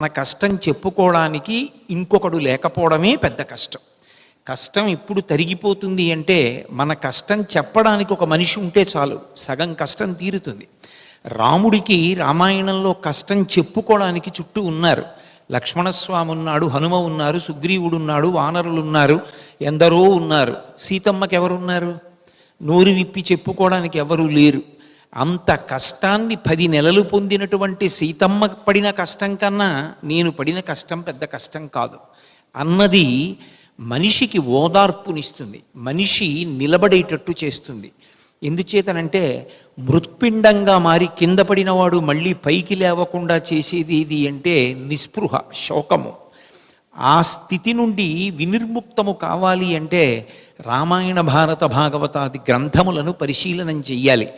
మన కష్టం చెప్పుకోవడానికి ఇంకొకడు లేకపోవడమే పెద్ద కష్టం. కష్టం ఇప్పుడు తరిగిపోతుంది అంటే మన కష్టం చెప్పడానికి ఒక మనిషి ఉంటే చాలు, సగం కష్టం తీరుతుంది. రాముడికి రామాయణంలో కష్టం చెప్పుకోవడానికి చుట్టూ ఉన్నారు. లక్ష్మణస్వామి ఉన్నాడు, హనుమ ఉన్నారు, సుగ్రీవుడు ఉన్నాడు, వానరులు ఉన్నారు, ఎందరో ఉన్నారు. సీతమ్మకి ఎవరున్నారు? నోరు విప్పి చెప్పుకోవడానికి ఎవరూ లేరు. అంత కష్టాన్ని 10 నెలలు పొందినటువంటి సీతమ్మ పడిన కష్టం కన్నా నేను పడిన కష్టం పెద్ద కష్టం కాదు అన్నది మనిషికి ఓదార్పునిస్తుంది, మనిషి నిలబడేటట్టు చేస్తుంది. ఎందుచేతనంటే మృత్పిండంగా మారి కింద పడినవాడు మళ్ళీ పైకి లేవకుండా చేసేది ఇది అంటే నిస్పృహ, శోకము. ఆ స్థితి నుండి వినిర్ముక్తము కావాలి అంటే రామాయణ భారత భాగవతాది గ్రంథములను పరిశీలనం చెయ్యాలి.